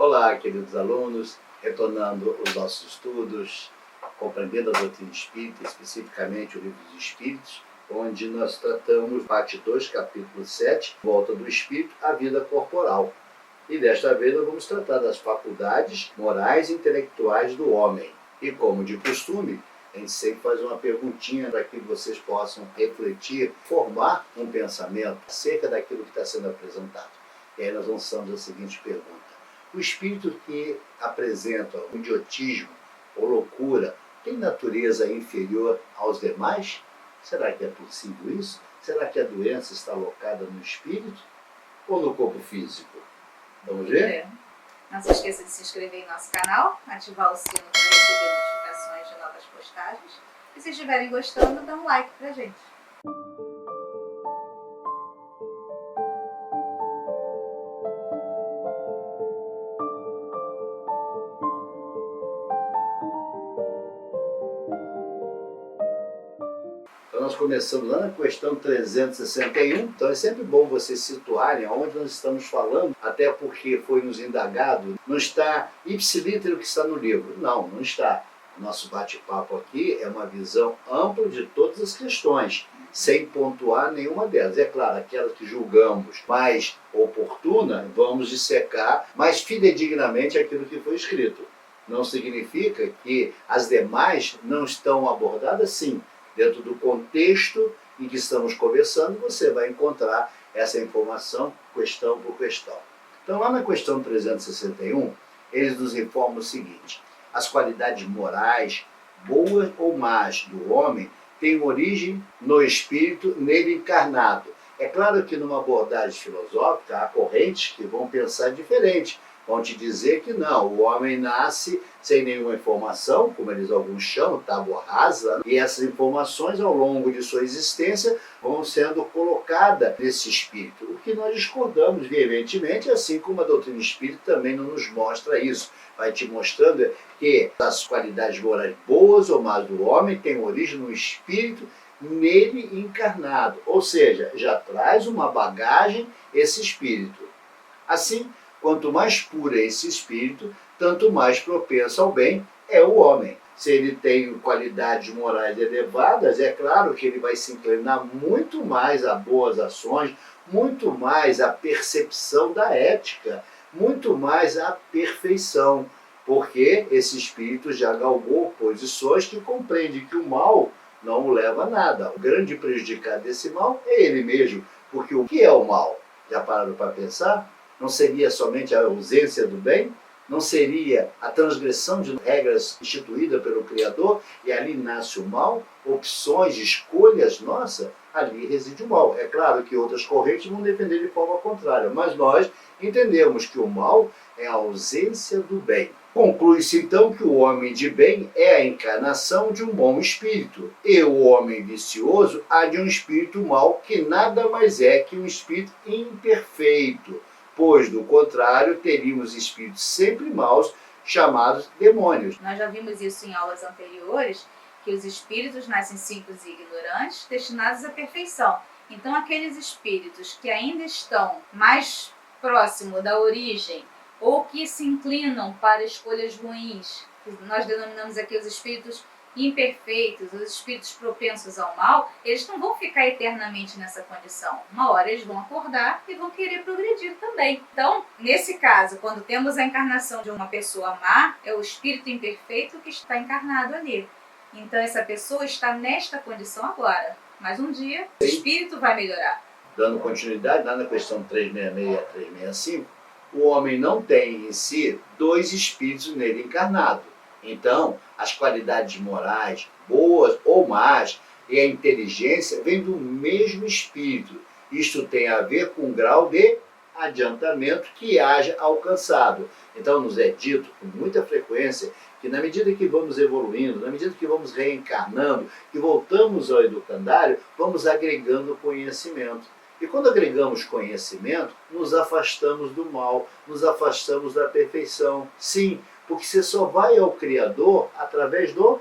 Olá, queridos alunos, retornando os nossos estudos, compreendendo a doutrina espírita, especificamente o Livro dos Espíritos, onde nós tratamos, parte 2, capítulo 7, Volta do Espírito à Vida Corporal. E desta vez nós vamos tratar das faculdades morais e intelectuais do homem. E como de costume, a gente sempre faz uma perguntinha para que vocês possam refletir, formar um pensamento acerca daquilo que está sendo apresentado. E aí nós lançamos a seguinte pergunta: o espírito que apresenta o idiotismo ou loucura tem natureza inferior aos demais? Será que é possível isso? Será que a doença está alocada no espírito ou no corpo físico? Vamos ver? Não se esqueça de se inscrever em nosso canal, ativar o sino para receber notificações de novas postagens. E se estiverem gostando, dá um like pra gente. Então nós começamos lá na questão 361, então é sempre bom vocês situarem aonde nós estamos falando, até porque foi nos indagado, não está ipsiliter o que está no livro, não está. O nosso bate-papo aqui é uma visão ampla de todas as questões, sem pontuar nenhuma delas. É claro, aquelas que julgamos mais oportuna, vamos dissecar mais fidedignamente aquilo que foi escrito. Não significa que as demais não estão abordadas, sim. Dentro do contexto em que estamos conversando, você vai encontrar essa informação questão por questão. Então, lá na questão 361, eles nos informam o seguinte: as qualidades morais, boas ou más, do homem têm origem no espírito nele encarnado. É claro que numa abordagem filosófica há correntes que vão pensar diferente. Vão te dizer que não, o homem nasce sem nenhuma informação, como eles alguns chamam, tábua rasa, e essas informações ao longo de sua existência vão sendo colocadas nesse espírito. O que nós discordamos veementemente, assim como a doutrina espírita também não nos mostra isso. Vai te mostrando que as qualidades morais boas ou más do homem têm origem no espírito nele encarnado, ou seja, já traz uma bagagem esse espírito. Assim, quanto mais puro é esse espírito, tanto mais propenso ao bem é o homem. Se ele tem qualidades morais elevadas, é claro que ele vai se inclinar muito mais a boas ações, muito mais à percepção da ética, muito mais à perfeição, porque esse espírito já galgou posições que compreende que o mal não o leva a nada. O grande prejudicado desse mal é ele mesmo, porque o que é o mal? Já pararam para pensar? Não seria somente a ausência do bem? Não seria a transgressão de regras instituídas pelo Criador? E ali nasce o mal? Opções, escolhas nossas? Ali reside o mal. É claro que outras correntes vão defender de forma contrária, mas nós entendemos que o mal é a ausência do bem. Conclui-se então que o homem de bem é a encarnação de um bom espírito, e o homem vicioso há de um espírito mau, que nada mais é que um espírito imperfeito, pois, do contrário, teríamos espíritos sempre maus, chamados demônios. Nós já vimos isso em aulas anteriores, que os espíritos nascem simples e ignorantes, destinados à perfeição. Então, aqueles espíritos que ainda estão mais próximo da origem, ou que se inclinam para escolhas ruins, que nós denominamos aqui os espíritos imperfeitos, os espíritos propensos ao mal, eles não vão ficar eternamente nessa condição. Uma hora eles vão acordar e vão querer progredir também. Então, nesse caso, quando temos a encarnação de uma pessoa má, é o espírito imperfeito que está encarnado ali. Então, essa pessoa está nesta condição agora, mas um dia o espírito vai melhorar. Dando continuidade, lá na questão 366 a 365, o homem não tem em si dois espíritos nele encarnado. Então, as qualidades morais, boas ou más, e a inteligência vêm do mesmo espírito. Isto tem a ver com o grau de adiantamento que haja alcançado. Então, nos é dito com muita frequência que na medida que vamos evoluindo, na medida que vamos reencarnando, que voltamos ao educandário, vamos agregando conhecimento. E quando agregamos conhecimento, nos afastamos do mal, nos afastamos da perfeição. Sim, porque você só vai ao Criador através do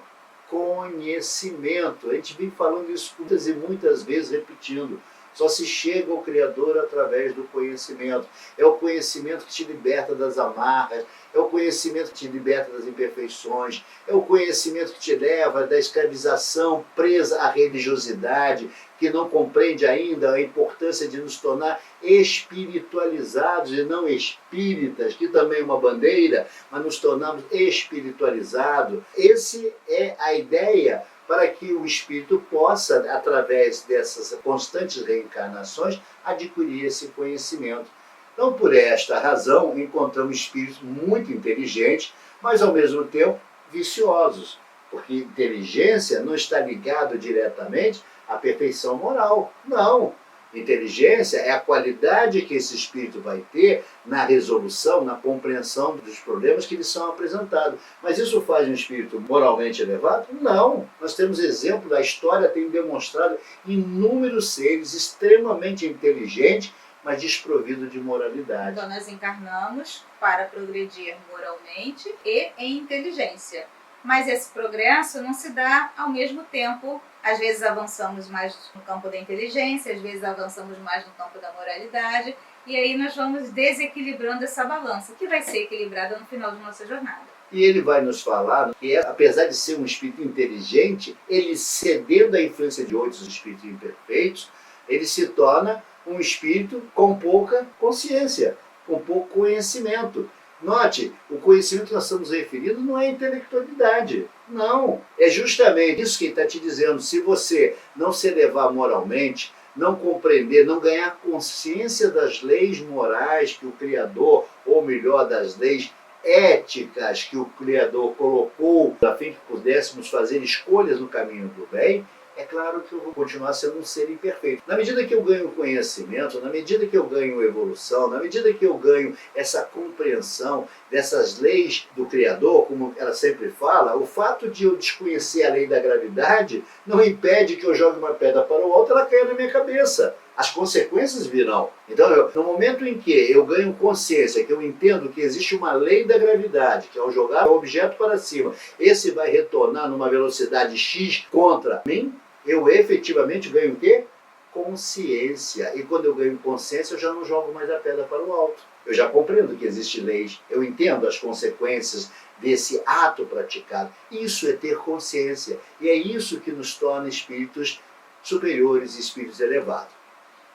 conhecimento. A gente vem falando isso muitas e muitas vezes, repetindo. Só se chega ao Criador através do conhecimento. É o conhecimento que te liberta das amarras, é o conhecimento que te liberta das imperfeições, é o conhecimento que te leva da escravização presa à religiosidade, que não compreende ainda a importância de nos tornar espiritualizados e não espíritas, que também é uma bandeira, mas nos tornamos espiritualizados. Essa é a ideia para que o espírito possa, através dessas constantes reencarnações, adquirir esse conhecimento. Então, por esta razão, encontramos espíritos muito inteligentes, mas ao mesmo tempo viciosos, porque inteligência não está ligado diretamente à perfeição moral. Não. Inteligência é a qualidade que esse espírito vai ter na resolução, na compreensão dos problemas que lhe são apresentados. Mas isso faz um espírito moralmente elevado? Não. Nós temos exemplo, a história tem demonstrado inúmeros seres extremamente inteligentes, mas desprovidos de moralidade. Então nós encarnamos para progredir moralmente e em inteligência. Mas esse progresso não se dá ao mesmo tempo. Às vezes avançamos mais no campo da inteligência, às vezes avançamos mais no campo da moralidade, e aí nós vamos desequilibrando essa balança, que vai ser equilibrada no final de nossa jornada. E ele vai nos falar que, apesar de ser um espírito inteligente, ele cedendo à influência de outros espíritos imperfeitos, ele se torna um espírito com pouca consciência, com pouco conhecimento. Note, o conhecimento que nós estamos referindo não é intelectualidade. Não. É justamente isso que ele está te dizendo. Se você não se elevar moralmente, não compreender, não ganhar consciência das leis morais que o Criador, ou melhor, das leis éticas que o Criador colocou, a fim que pudéssemos fazer escolhas no caminho do bem, é claro que eu vou continuar sendo um ser imperfeito. Na medida que eu ganho conhecimento, na medida que eu ganho evolução, na medida que eu ganho essa compreensão dessas leis do Criador, como ela sempre fala, o fato de eu desconhecer a lei da gravidade não impede que eu jogue uma pedra para o alto e ela caia na minha cabeça. As consequências virão. Então, no momento em que eu ganho consciência, que eu entendo que existe uma lei da gravidade, que ao jogar o objeto para cima, esse vai retornar numa velocidade x contra mim, eu efetivamente ganho o quê? Consciência. E quando eu ganho consciência, eu já não jogo mais a pedra para o alto. Eu já compreendo que existem leis, eu entendo as consequências desse ato praticado. Isso é ter consciência. E é isso que nos torna espíritos superiores e espíritos elevados.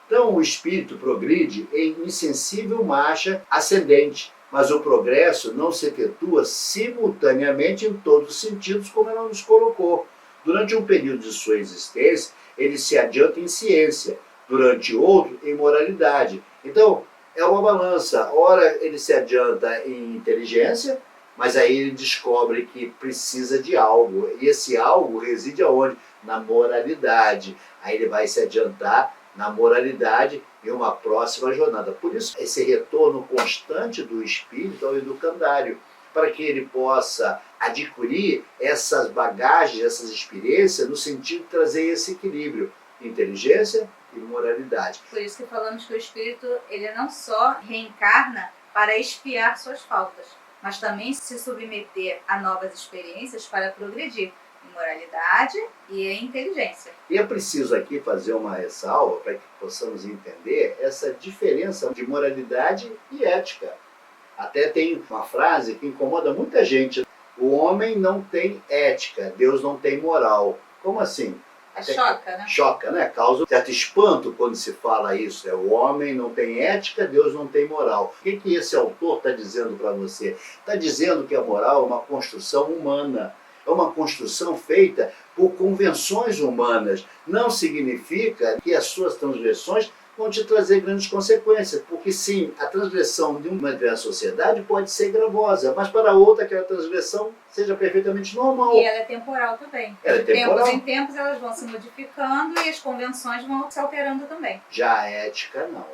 Então o espírito progride em insensível marcha ascendente, mas o progresso não se efetua simultaneamente em todos os sentidos, como ela nos colocou. Durante um período de sua existência, ele se adianta em ciência, durante outro em moralidade. Então, é uma balança. Ora ele se adianta em inteligência, mas aí ele descobre que precisa de algo. E esse algo reside aonde? Na moralidade. Aí ele vai se adiantar na moralidade em uma próxima jornada. Por isso, esse retorno constante do espírito ao educandário, para que ele possa adquirir essas bagagens, essas experiências, no sentido de trazer esse equilíbrio, inteligência e moralidade. Por isso que falamos que o espírito, ele não só reencarna para expiar suas faltas, mas também se submeter a novas experiências para progredir em moralidade e em inteligência. E é preciso aqui fazer uma ressalva para que possamos entender essa diferença de moralidade e ética. Até tem uma frase que incomoda muita gente. O homem não tem ética, Deus não tem moral. Como assim? Choca, né? Choca, né? Causa um certo espanto quando se fala isso. O homem não tem ética, Deus não tem moral. O que esse autor está dizendo para você? Está dizendo que a moral é uma construção humana. É uma construção feita por convenções humanas. Não significa que as suas transgressões vão te trazer grandes consequências, porque sim, a transgressão de uma determinada sociedade pode ser gravosa, mas para outra aquela transgressão seja perfeitamente normal. E ela é temporal também. Ela é temporal. De tempos em tempos elas vão se modificando e as convenções vão se alterando também. Já a ética não.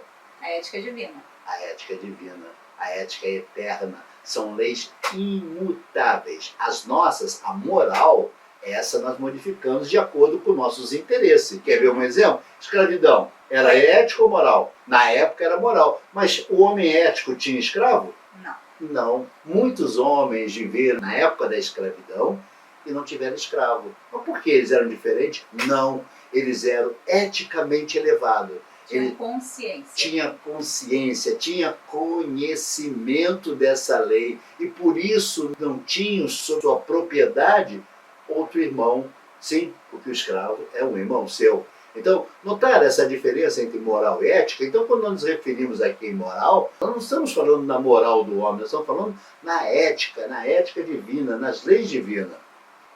A ética é divina. A ética é divina, a ética é eterna, são leis imutáveis. As nossas, a moral, essa nós modificamos de acordo com nossos interesses. Quer ver um exemplo? Escravidão. Era ético ou moral? Na época era moral. Mas o homem ético tinha escravo? Não. Não. Muitos homens viveram na época da escravidão e não tiveram escravo. Mas por que eles eram diferentes? Não. Eles eram eticamente elevados. Tinha consciência. Tinha consciência, tinha conhecimento dessa lei e por isso não tinha sob sua propriedade outro irmão. Sim, porque o escravo é um irmão seu. Então, notar essa diferença entre moral e ética? Então, quando nós nos referimos aqui em moral, nós não estamos falando na moral do homem, nós estamos falando na ética divina, nas leis divinas.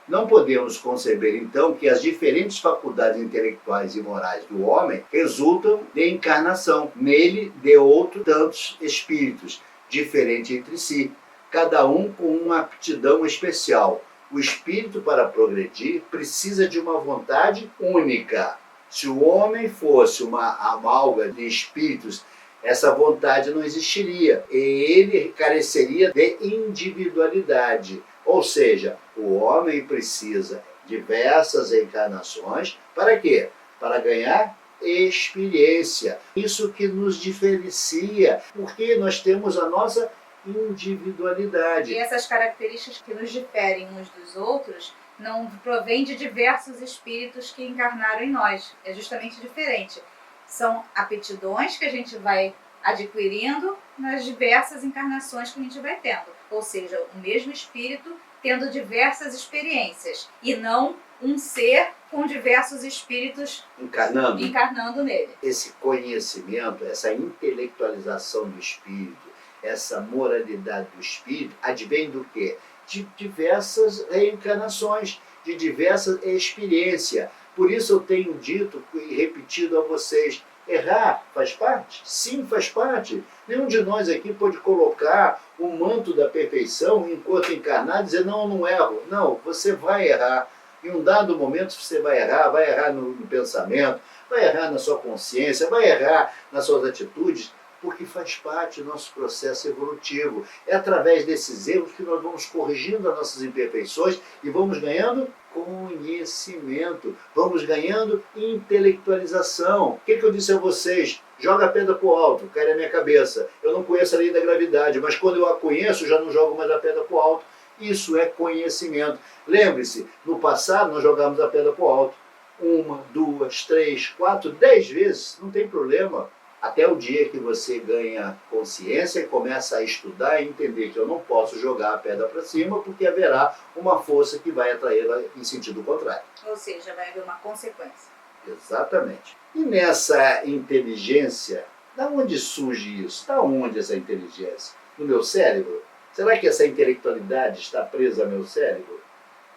Não podemos conceber, então, que as diferentes faculdades intelectuais e morais do homem resultam de encarnação, nele de outros tantos espíritos, diferentes entre si, cada um com uma aptidão especial. O espírito, para progredir, precisa de uma vontade única. Se o homem fosse uma amálgama de espíritos, essa vontade não existiria e ele careceria de individualidade. Ou seja, o homem precisa de diversas encarnações para quê? Para ganhar experiência. Isso que nos diferencia, porque nós temos a nossa individualidade. E essas características que nos diferem uns dos outros não provém de diversos espíritos que encarnaram em nós. É justamente diferente. São aptidões que a gente vai adquirindo nas diversas encarnações que a gente vai tendo. Ou seja, o mesmo espírito tendo diversas experiências. E não um ser com diversos espíritos encarnando nele. Esse conhecimento, essa intelectualização do espírito, essa moralidade do espírito, advém do quê? De diversas reencarnações, de diversas experiências. Por isso eu tenho dito e repetido a vocês, errar faz parte? Sim, faz parte. Nenhum de nós aqui pode colocar o manto da perfeição enquanto encarnar e dizer, não, eu não erro. Não, você vai errar. Em um dado momento você vai errar no pensamento, vai errar na sua consciência, vai errar nas suas atitudes, porque faz parte do nosso processo evolutivo. É através desses erros que nós vamos corrigindo as nossas imperfeições e vamos ganhando conhecimento, vamos ganhando intelectualização. O que eu disse a vocês? Joga a pedra para o alto, cai na minha cabeça. Eu não conheço a lei da gravidade, mas quando eu a conheço, já não jogo mais a pedra para o alto. Isso é conhecimento. Lembre-se, no passado nós jogávamos a pedra para o alto. 1, 2, 3, 4, 10 vezes, não tem problema. Até o dia que você ganha consciência e começa a estudar e entender que eu não posso jogar a pedra para cima porque haverá uma força que vai atraí-la em sentido contrário. Ou seja, vai haver uma consequência. Exatamente. E nessa inteligência, da onde surge isso? Da onde essa inteligência? No meu cérebro? Será que essa intelectualidade está presa ao meu cérebro?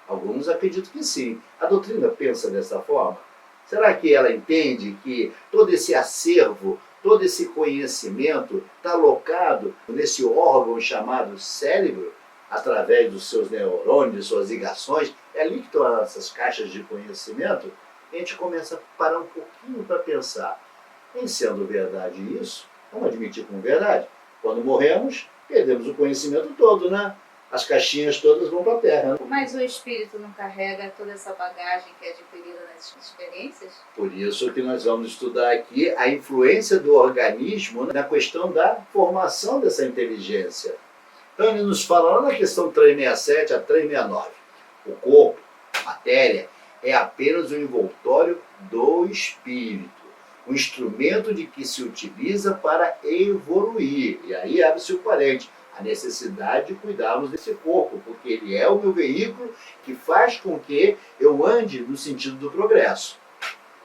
Alguns acreditam que sim. A doutrina pensa dessa forma? Será que ela entende que todo esse acervo, todo esse conhecimento está alocado nesse órgão chamado cérebro, através dos seus neurônios, suas ligações? É ali que estão essas caixas de conhecimento. A gente começa a parar um pouquinho para pensar. Em sendo verdade isso, vamos admitir como verdade. Quando morremos, perdemos o conhecimento todo, né? As caixinhas todas vão para a Terra. Mas o espírito não carrega toda essa bagagem que é adquirida nas experiências? Por isso que nós vamos estudar aqui a influência do organismo na questão da formação dessa inteligência. Então ele nos fala lá na questão 367 a 369. O corpo, a matéria, é apenas um envoltório do espírito, um instrumento de que se utiliza para evoluir. E aí abre-se o parente. A necessidade de cuidarmos desse corpo, porque ele é o meu veículo que faz com que eu ande no sentido do progresso.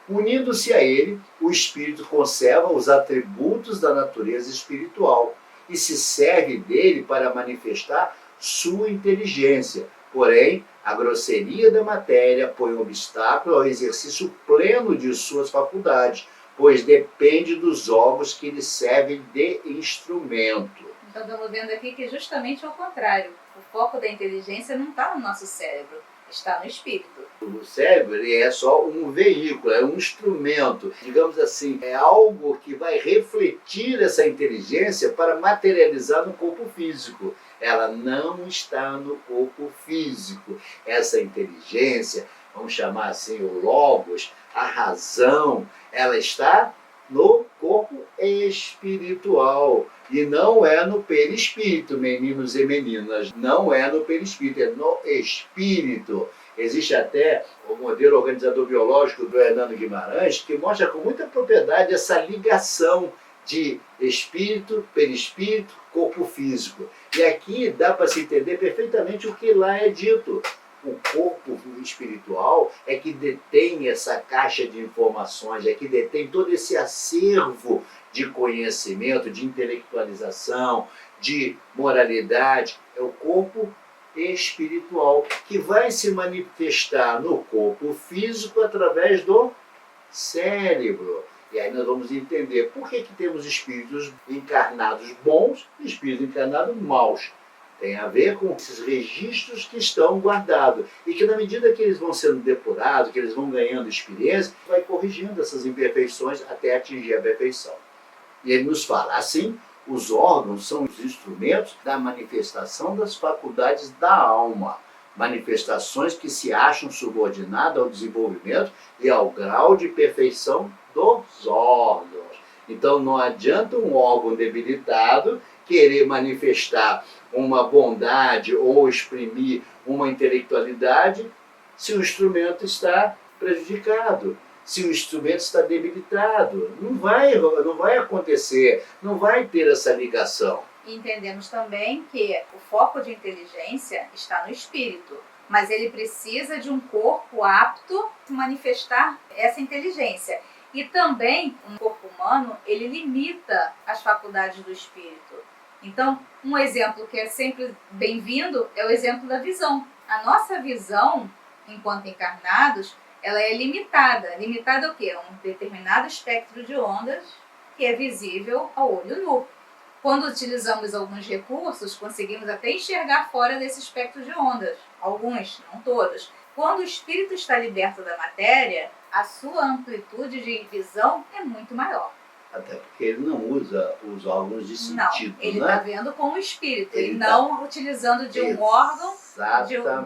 Unindo-se a ele, o espírito conserva os atributos da natureza espiritual e se serve dele para manifestar sua inteligência. Porém, a grosseria da matéria põe um obstáculo ao exercício pleno de suas faculdades, pois depende dos órgãos que lhe servem de instrumento. Então estamos vendo aqui que justamente ao contrário. O foco da inteligência não está no nosso cérebro, está no espírito. O cérebro ele é só um veículo, é um instrumento, digamos assim, é algo que vai refletir essa inteligência para materializar no corpo físico. Ela não está no corpo físico. Essa inteligência, vamos chamar assim o logos, a razão, ela está no corpo espiritual. E não é no perispírito, meninos e meninas. Não é no perispírito, é no espírito. Existe até o modelo organizador biológico do Hernando Guimarães, que mostra com muita propriedade essa ligação de espírito, perispírito, corpo físico. E aqui dá para se entender perfeitamente o que lá é dito. O corpo espiritual é que detém essa caixa de informações, é que detém todo esse acervo de conhecimento, de intelectualização, de moralidade. É o corpo espiritual que vai se manifestar no corpo físico através do cérebro. E aí nós vamos entender por que temos espíritos encarnados bons e espíritos encarnados maus. Tem a ver com esses registros que estão guardados e que, na medida que eles vão sendo depurados, que eles vão ganhando experiência, vai corrigindo essas imperfeições até atingir a perfeição. E ele nos fala, assim, os órgãos são os instrumentos da manifestação das faculdades da alma, manifestações que se acham subordinadas ao desenvolvimento e ao grau de perfeição dos órgãos. Então não adianta um órgão debilitado querer manifestar uma bondade ou exprimir uma intelectualidade se o instrumento está prejudicado, se o instrumento está debilitado. Não vai acontecer, não vai ter essa ligação. Entendemos também que o foco de inteligência está no espírito, mas ele precisa de um corpo apto a manifestar essa inteligência. E também, um corpo humano, ele limita as faculdades do espírito. Então, um exemplo que é sempre bem-vindo é o exemplo da visão. A nossa visão, enquanto encarnados, ela é limitada. Limitada ao quê? A um determinado espectro de ondas que é visível ao olho nu. Quando utilizamos alguns recursos, conseguimos até enxergar fora desse espectro de ondas. Alguns, não todos. Quando o espírito está liberto da matéria, a sua amplitude de visão é muito maior. Até porque ele não usa os órgãos de sentido, não, ele né? está vendo como espírito, Ele e não utilizando de um órgão,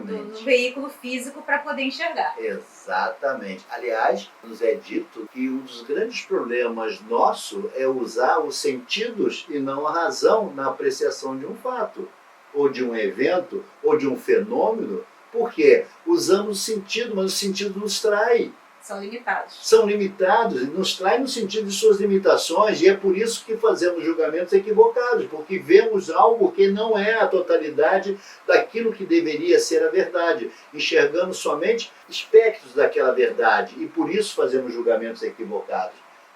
do veículo físico para poder enxergar. Exatamente. Aliás, nos é dito que um dos grandes problemas nosso é usar os sentidos e não a razão na apreciação de um fato, ou de um evento, ou de um fenômeno, porque usamos o sentido, mas o sentido nos trai. São limitados. São limitados, e nos trai no sentido de suas limitações, e é por isso que fazemos julgamentos equivocados, porque vemos algo que não é a totalidade daquilo que deveria ser a verdade, enxergando somente espectros daquela verdade, e por isso fazemos julgamentos equivocados.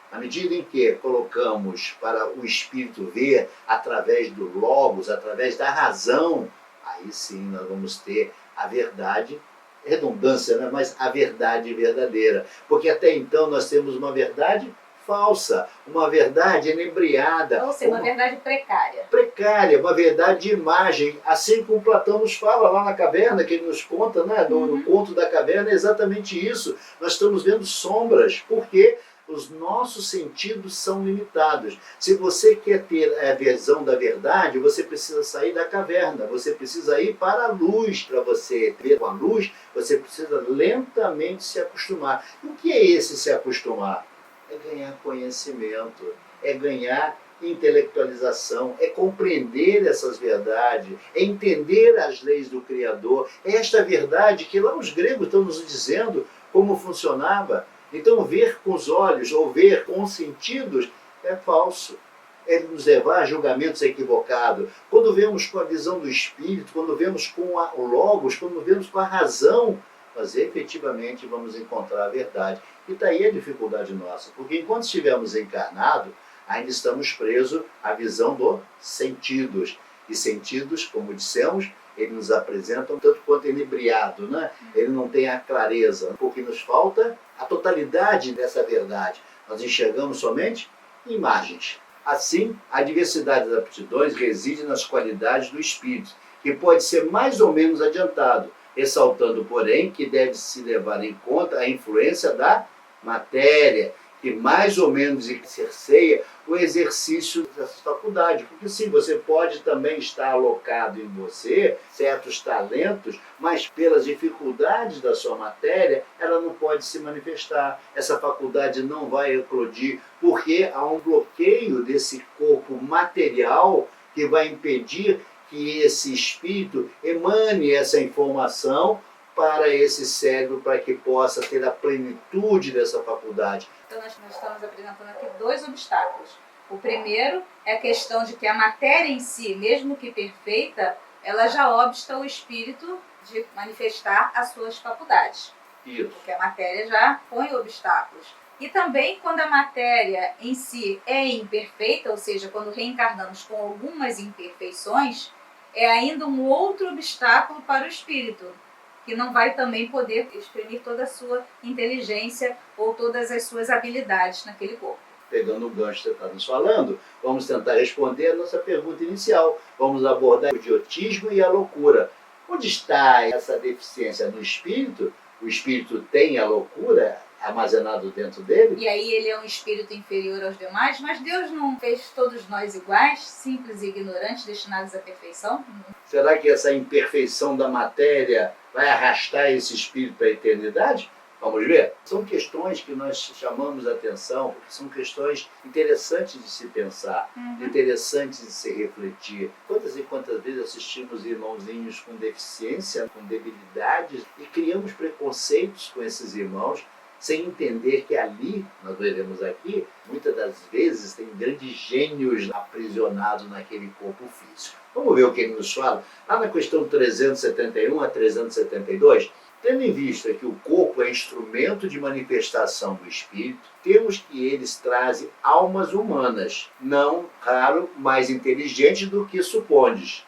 À medida em que colocamos para o espírito ver através do logos, através da razão, aí sim nós vamos ter a verdade, redundância, né? Mas a verdade verdadeira. Porque até então nós temos uma verdade falsa, uma verdade enebriada. Ou seja, uma verdade precária. Precária, uma verdade de imagem. Assim como Platão nos fala lá na caverna, que ele nos conta, né? No conto da caverna, é exatamente isso. Nós estamos vendo sombras. Por quê? Os nossos sentidos são limitados. Se você quer ter a visão da verdade, você precisa sair da caverna, você precisa ir para a luz. Para você ver com a luz, você precisa lentamente se acostumar. O que é esse se acostumar? É ganhar conhecimento, é ganhar intelectualização, é compreender essas verdades, é entender as leis do Criador. É esta verdade que lá os gregos estão nos dizendo como funcionava. Então, ver com os olhos ou ver com os sentidos é falso. É nos levar a julgamentos equivocados. Quando vemos com a visão do Espírito, quando vemos com o Logos, quando vemos com a razão, nós efetivamente vamos encontrar a verdade. E daí a dificuldade nossa, porque enquanto estivermos encarnados, ainda estamos presos à visão dos sentidos. E sentidos, como dissemos, eles nos apresentam tanto quanto inebriado, né? Ele não tem a clareza, porque nos falta a totalidade dessa verdade. Nós enxergamos somente imagens. Assim, a diversidade das aptidões reside nas qualidades do espírito, que pode ser mais ou menos adiantado, ressaltando, porém, que deve-se levar em conta a influência da matéria, que mais ou menos cerceia o exercício dessa faculdade. Porque sim, você pode também estar alocado em você certos talentos, mas pelas dificuldades da sua matéria, ela não pode se manifestar. Essa faculdade não vai eclodir, porque há um bloqueio desse corpo material que vai impedir que esse espírito emane essa informação para esse cérebro, para que possa ter a plenitude dessa faculdade. Então nós estamos apresentando aqui dois obstáculos. O primeiro é a questão de que a matéria em si, mesmo que perfeita, ela já obsta o espírito de manifestar as suas faculdades. Isso. Porque a matéria já põe obstáculos. E também quando a matéria em si é imperfeita, ou seja, quando reencarnamos com algumas imperfeições, é ainda um outro obstáculo para o espírito, que não vai também poder exprimir toda a sua inteligência ou todas as suas habilidades naquele corpo. Pegando o gancho que você está nos falando, vamos tentar responder a nossa pergunta inicial. Vamos abordar o idiotismo e a loucura. Onde está essa deficiência no espírito? O espírito tem a loucura armazenado dentro dele? E aí ele é um espírito inferior aos demais, mas Deus não fez todos nós iguais, simples e ignorantes, destinados à perfeição? Será que essa imperfeição da matéria vai arrastar esse espírito para a eternidade? Vamos ver? São questões que nós chamamos a atenção, porque são questões interessantes de se pensar, interessantes de se refletir. Quantas e quantas vezes assistimos irmãozinhos com deficiência, com debilidades, e criamos preconceitos com esses irmãos, sem entender que ali, nós veremos aqui, muitas das vezes tem grandes gênios aprisionados naquele corpo físico. Vamos ver o que ele nos fala? Lá na questão 371 a 372, tendo em vista que o corpo é instrumento de manifestação do espírito, temos que eles trazem almas humanas, não raro mais inteligentes do que supondes.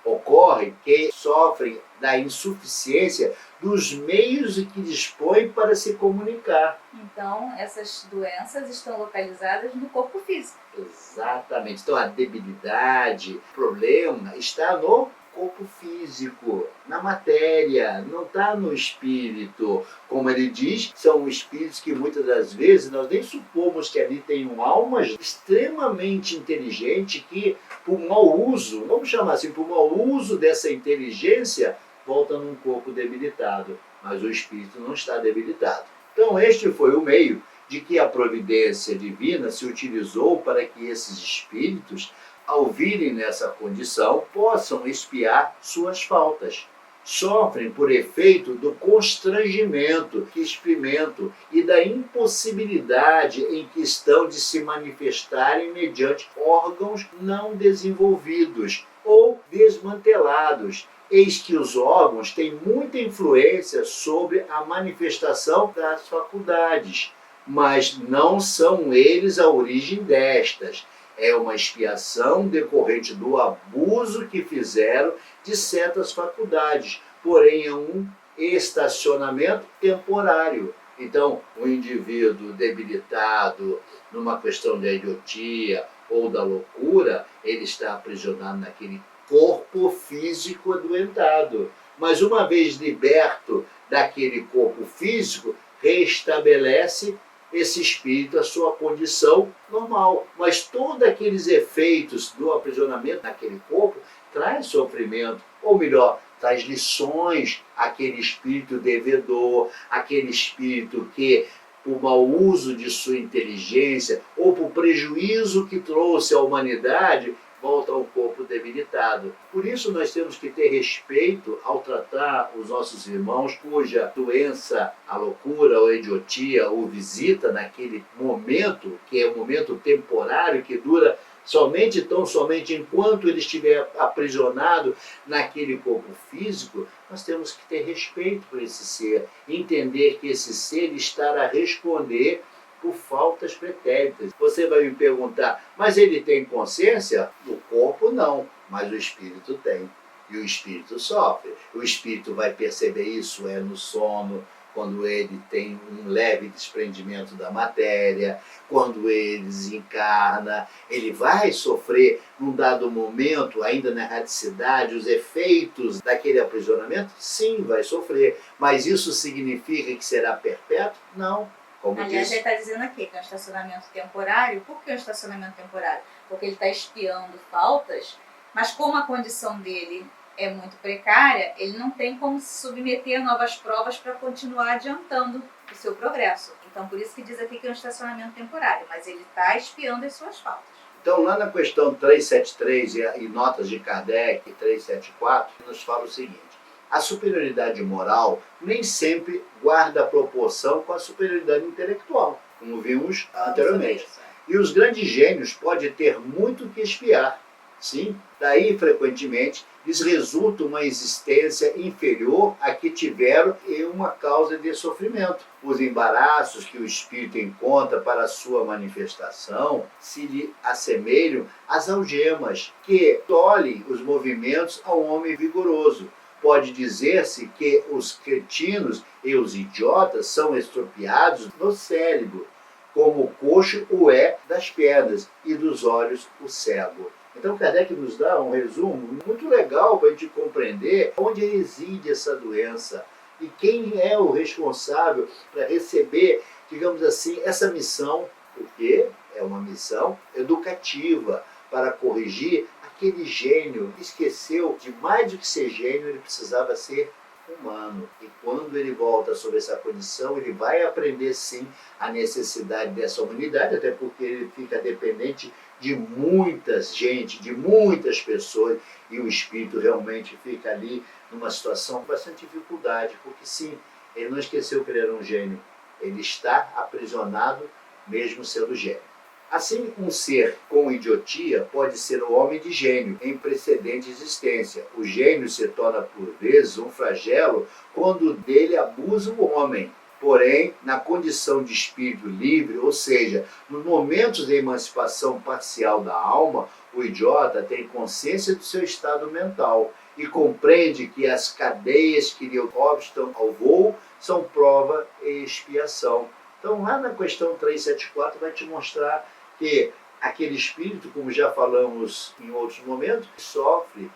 Ocorre que sofrem da insuficiência dos meios que dispõem para se comunicar. Então, essas doenças estão localizadas no corpo físico. Exatamente. Então, a debilidade, o problema está no corpo físico, na matéria, não está no espírito. Como ele diz, são espíritos que muitas das vezes nós nem supomos que ali tenham almas extremamente inteligentes que, por mau uso, vamos chamar assim, por mau uso dessa inteligência, volta num corpo debilitado, mas o espírito não está debilitado. Então este foi o meio de que a providência divina se utilizou para que esses espíritos, ao virem nessa condição, possam expiar suas faltas. Sofrem por efeito do constrangimento que experimentam e da impossibilidade em que estão de se manifestarem mediante órgãos não desenvolvidos ou desmantelados. Eis que os órgãos têm muita influência sobre a manifestação das faculdades, mas não são eles a origem destas. É uma expiação decorrente do abuso que fizeram de certas faculdades, porém é um estacionamento temporário. Então, o indivíduo debilitado numa questão da idiotia ou da loucura, ele está aprisionado naquele corpo físico adoentado. Mas uma vez liberto daquele corpo físico, restabelece esse espírito a sua condição normal. Mas todos aqueles efeitos do aprisionamento naquele corpo traz sofrimento, ou melhor, traz lições àquele espírito devedor, aquele espírito que, por mau uso de sua inteligência ou por prejuízo que trouxe à humanidade, volta ao corpo debilitado. Por isso nós temos que ter respeito ao tratar os nossos irmãos cuja doença, a loucura ou a idiotia o visita naquele momento, que é um momento temporário, que dura somente tão somente enquanto ele estiver aprisionado naquele corpo físico. Nós temos que ter respeito por esse ser, entender que esse ser está a responder por faltas pretéritas. Você vai me perguntar, mas ele tem consciência? O corpo não, mas o espírito tem. E o espírito sofre. O espírito vai perceber isso no sono, quando ele tem um leve desprendimento da matéria, quando ele desencarna, ele vai sofrer num dado momento, ainda na erraticidade, os efeitos daquele aprisionamento? Sim, vai sofrer. Mas isso significa que será perpétuo? Não. Como Aliás, disse, ele está dizendo aqui que é um estacionamento temporário. Por que um estacionamento temporário? Porque ele está expiando faltas, mas como a condição dele é muito precária, ele não tem como se submeter a novas provas para continuar adiantando o seu progresso. Então, por isso que diz aqui que é um estacionamento temporário, mas ele está expiando as suas faltas. então, lá na questão 373 e notas de Kardec 374, nos fala o seguinte: a superioridade moral nem sempre guarda proporção com a superioridade intelectual, como vimos anteriormente. E os grandes gênios podem ter muito que expiar. Sim, daí, frequentemente, lhes resulta uma existência inferior à que tiveram e uma causa de sofrimento. Os embaraços que o espírito encontra para a sua manifestação se lhe assemelham às algemas que tolhem os movimentos ao homem vigoroso. Pode dizer-se que os cretinos e os idiotas são estropiados no cérebro, como o coxo o é das pernas e dos olhos o cego. Então Kardec nos dá um resumo muito legal para a gente compreender onde reside essa doença e quem é o responsável para receber, digamos assim, essa missão, porque é uma missão educativa para corrigir aquele gênio que esqueceu de mais do que ser gênio, ele precisava ser humano. E quando ele volta sobre essa condição, ele vai aprender sim a necessidade dessa humanidade, até porque ele fica dependente de muitas gente, de muitas pessoas, e o espírito realmente fica ali numa situação com bastante dificuldade, porque sim, ele não esqueceu que ele era um gênio, ele está aprisionado mesmo sendo gênio. Assim, um ser com idiotia pode ser um homem de gênio em precedente existência. O gênio se torna, por vezes, um flagelo quando dele abusa o homem. Porém, na condição de espírito livre, ou seja, nos momentos de emancipação parcial da alma, o idiota tem consciência do seu estado mental e compreende que as cadeias que lhe obstam ao voo são prova e expiação. Então, lá na questão 374 vai te mostrar que aquele espírito, como já falamos em outros momentos, que sofre,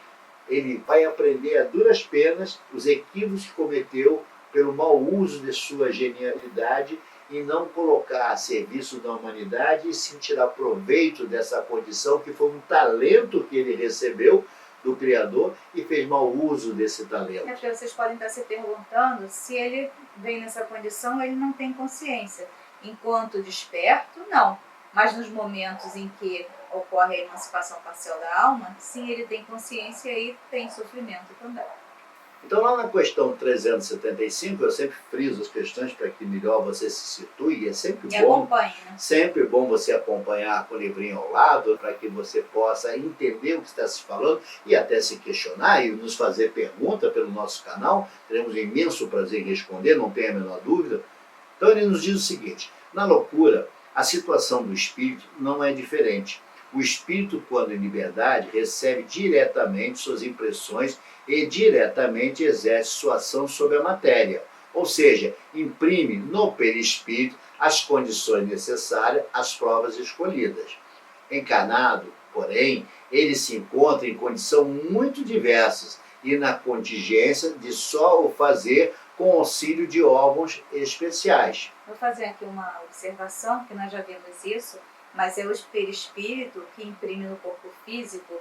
ele vai aprender a duras penas os equívocos que cometeu pelo mau uso de sua genialidade e não colocar a serviço da humanidade e sim tirar proveito dessa condição, que foi um talento que ele recebeu do Criador e fez mau uso desse talento. É porque vocês podem estar se perguntando se ele vem nessa condição, ele não tem consciência. Enquanto desperto, não. Mas nos momentos em que ocorre a emancipação parcial da alma, sim, ele tem consciência e tem sofrimento também. Então, lá na questão 375, eu sempre friso as questões para que melhor você se situe, e é sempre bom, sempre bom você acompanhar com o livrinho ao lado, para que você possa entender o que está se falando e até se questionar e nos fazer pergunta pelo nosso canal. Teremos um imenso prazer em responder, não tenha a menor dúvida. Então, ele nos diz o seguinte: na loucura, a situação do espírito não é diferente. O espírito, quando em liberdade, recebe diretamente suas impressões e diretamente exerce sua ação sobre a matéria, ou seja, imprime no perispírito as condições necessárias às provas escolhidas. Encarnado, porém, ele se encontra em condições muito diversas e na contingência de só o fazer com auxílio de órgãos especiais. Vou fazer aqui uma observação, que nós já vimos isso, mas é o perispírito que imprime no corpo físico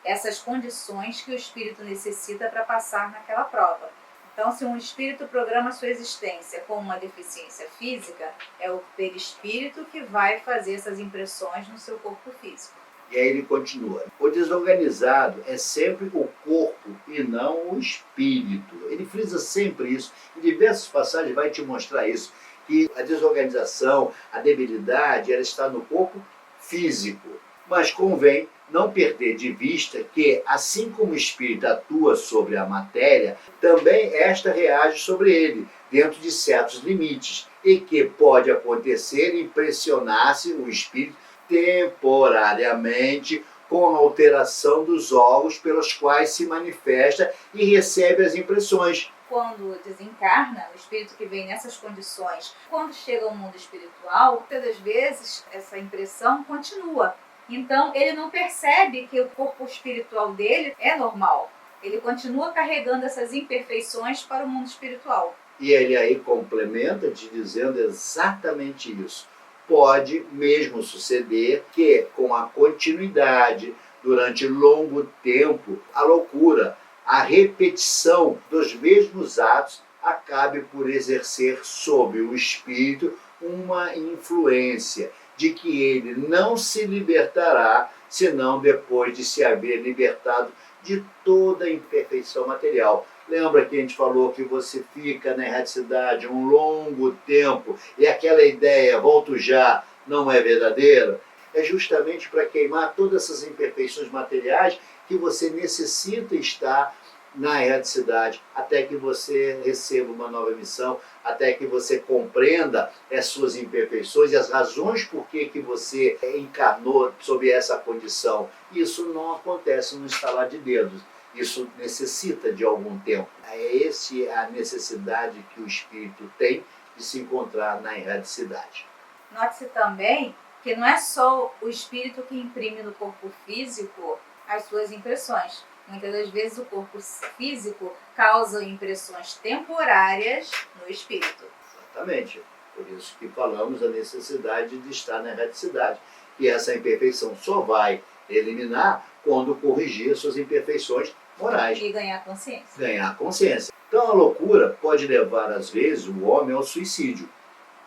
essas condições que o espírito necessita para passar naquela prova. Então, se um espírito programa sua existência com uma deficiência física, é o perispírito que vai fazer essas impressões no seu corpo físico. E aí ele continua: o desorganizado é sempre o corpo e não o espírito. Ele frisa sempre isso. Em diversas passagens vai te mostrar isso, que a desorganização, a debilidade, ela está no corpo físico. Mas convém não perder de vista que, assim como o espírito atua sobre a matéria, também esta reage sobre ele, dentro de certos limites, e que pode acontecer impressionar-se o espírito temporariamente com a alteração dos órgãos pelos quais se manifesta e recebe as impressões. Quando desencarna, o espírito que vem nessas condições, quando chega ao mundo espiritual, muitas das vezes essa impressão continua. Então ele não percebe que o corpo espiritual dele é normal. Ele continua carregando essas imperfeições para o mundo espiritual. E ele aí complementa te dizendo exatamente isso. Pode mesmo suceder que, com a continuidade, durante longo tempo, a loucura, a repetição dos mesmos atos, acabe por exercer sobre o espírito uma influência de que ele não se libertará, senão depois de se haver libertado de toda a imperfeição material. Lembra que a gente falou que você fica na erraticidade um longo tempo e aquela ideia, volto já, não é verdadeira? É justamente para queimar todas essas imperfeições materiais que você necessita estar na erraticidade, até que você receba uma nova missão, até que você compreenda as suas imperfeições e as razões por que você encarnou sob essa condição. Isso não acontece no estalar de dedos. Isso necessita de algum tempo. É essa a necessidade que o espírito tem de se encontrar na erraticidade. Note-se também que não é só o espírito que imprime no corpo físico as suas impressões. Muitas das vezes o corpo físico causa impressões temporárias no espírito. Exatamente. Por isso que falamos da necessidade de estar na erraticidade. E essa imperfeição só vai eliminar quando corrigir as suas imperfeições morais. E ganhar consciência. Ganhar consciência. Então a loucura pode levar, às vezes, o homem ao suicídio,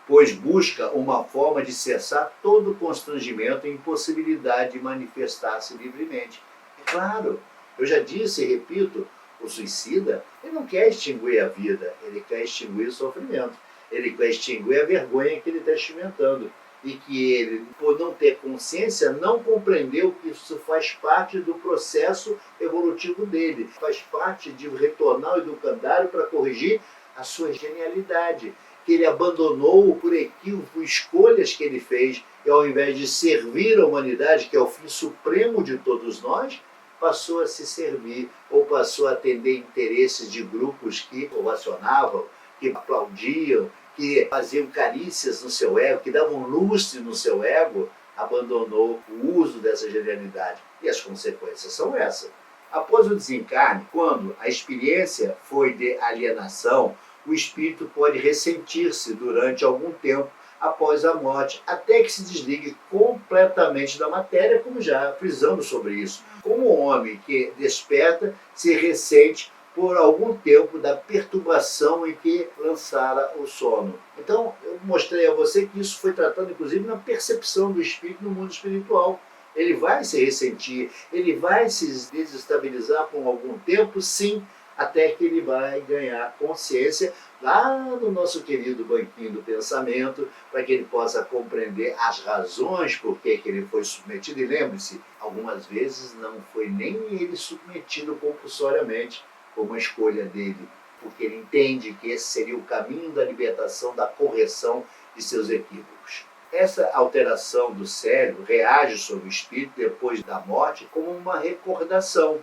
pois busca uma forma de cessar todo o constrangimento e impossibilidade de manifestar-se livremente. É claro, eu já disse e repito, o suicida, ele não quer extinguir a vida, ele quer extinguir o sofrimento, ele quer extinguir a vergonha que ele está experimentando. E que ele, por não ter consciência, não compreendeu que isso faz parte do processo evolutivo dele, faz parte de retornar ao educandário para corrigir a sua genialidade, que ele abandonou por equívoco escolhas que ele fez, e ao invés de servir a humanidade, que é o fim supremo de todos nós, passou a se servir, ou passou a atender interesses de grupos que ovacionavam, que aplaudiam, que faziam carícias no seu ego, que davam lustre no seu ego, abandonou o uso dessa genialidade. E as consequências são essas. Após o desencarne, quando a experiência foi de alienação, o espírito pode ressentir-se durante algum tempo após a morte, até que se desligue completamente da matéria, como já frisamos sobre isso. Como o homem que desperta se ressente por algum tempo da perturbação em que lançara o sono. Então, eu mostrei a você que isso foi tratado, inclusive, na percepção do espírito no mundo espiritual. Ele vai se ressentir, ele vai se desestabilizar por algum tempo, sim, até que ele vai ganhar consciência lá no nosso querido banquinho do pensamento, para que ele possa compreender as razões por que ele foi submetido. E lembre-se, algumas vezes não foi nem ele submetido compulsoriamente, como a escolha dele, porque ele entende que esse seria o caminho da libertação, da correção de seus equívocos. Essa alteração do cérebro reage sobre o espírito depois da morte como uma recordação.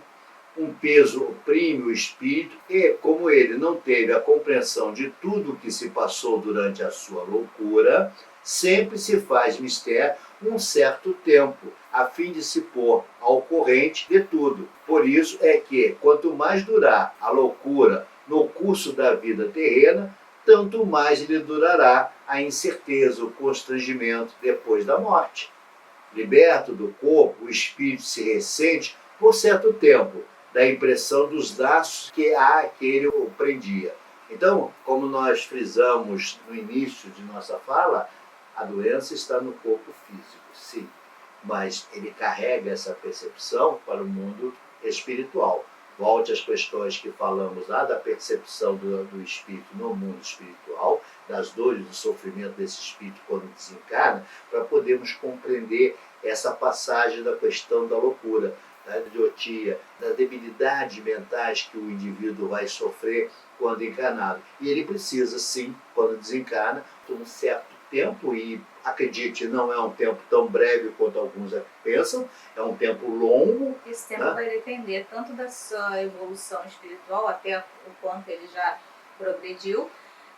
Um peso oprime o espírito e, como ele não teve a compreensão de tudo o que se passou durante a sua loucura, sempre se faz mister um certo tempo, a fim de se pôr ao corrente de tudo. Por isso é que, quanto mais durar a loucura no curso da vida terrena, tanto mais lhe durará a incerteza, o constrangimento depois da morte. Liberto do corpo, o espírito se ressente por certo tempo da impressão dos laços que aquele o prendia. Então, como nós frisamos no início de nossa fala, a doença está no corpo físico, sim, mas ele carrega essa percepção para o mundo espiritual. Volte às questões que falamos lá da percepção do espírito no mundo espiritual, das dores, do sofrimento desse espírito quando desencarna, para podermos compreender essa passagem da questão da loucura, da idiotia, das debilidades mentais que o indivíduo vai sofrer quando encarnado. E ele precisa, sim, quando desencarna, de um certo tempo, e acredite, não é um tempo tão breve quanto alguns pensam, é um tempo longo. Esse tempo vai depender tanto da sua evolução espiritual, até o quanto ele já progrediu,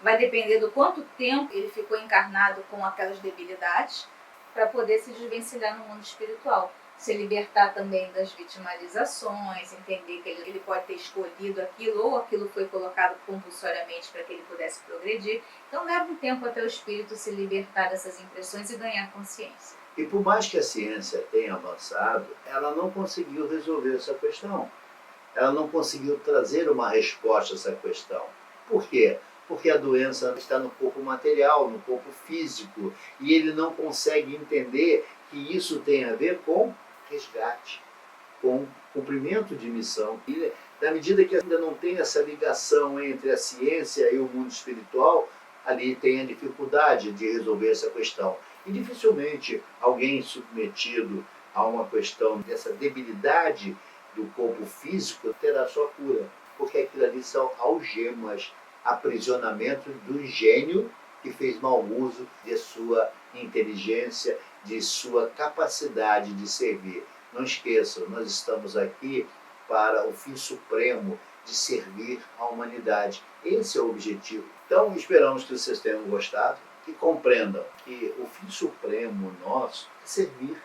vai depender do quanto tempo ele ficou encarnado com aquelas debilidades, para poder se desvencilhar no mundo espiritual. se libertar também das vitimalizações, entender que ele pode ter escolhido aquilo ou aquilo foi colocado compulsoriamente para que ele pudesse progredir. Então leva um tempo até o espírito se libertar dessas impressões e ganhar consciência. E por mais que a ciência tenha avançado, ela não conseguiu resolver essa questão. Ela não conseguiu trazer uma resposta a essa questão. Por quê? Porque a doença está no corpo material, no corpo físico, e ele não consegue entender que isso tem a ver com resgate, com cumprimento de missão. E na medida que ainda não tem essa ligação entre a ciência e o mundo espiritual, ali tem a dificuldade de resolver essa questão. E dificilmente alguém submetido a uma questão dessa debilidade do corpo físico terá sua cura, porque aquilo ali são algemas, aprisionamento do gênio que fez mau uso de sua inteligência, de sua capacidade de servir. Não esqueçam, nós estamos aqui para o fim supremo de servir à humanidade. Esse é o objetivo. Então, esperamos que vocês tenham gostado, que compreendam que o fim supremo nosso é servir,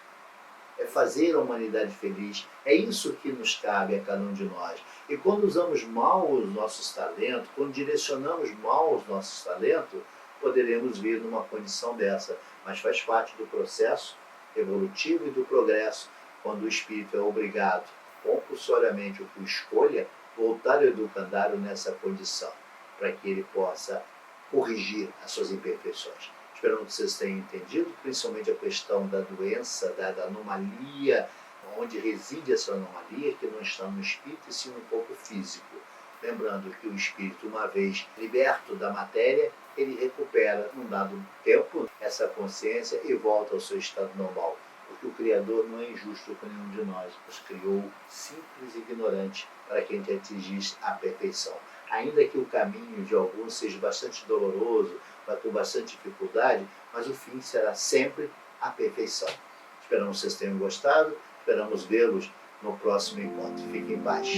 é fazer a humanidade feliz. É isso que nos cabe a cada um de nós. E quando usamos mal os nossos talentos, quando direcionamos mal os nossos talentos, poderemos vir numa condição dessa. Mas faz parte do processo evolutivo e do progresso, quando o espírito é obrigado, compulsoriamente ou por escolha, voltar ao educandário nessa condição, para que ele possa corrigir as suas imperfeições. Espero que vocês tenham entendido, principalmente a questão da doença, da anomalia, onde reside essa anomalia, que não está no espírito e sim no corpo físico. Lembrando que o espírito, uma vez liberto da matéria, ele recupera, num dado tempo, essa consciência e volta ao seu estado normal. Porque o Criador não é injusto com nenhum de nós. Nos criou simples e ignorante para que a gente atingisse a perfeição. Ainda que o caminho de alguns seja bastante doloroso, vai ter bastante dificuldade, mas o fim será sempre a perfeição. Esperamos que vocês tenham gostado, esperamos vê-los no próximo encontro. Fiquem em paz.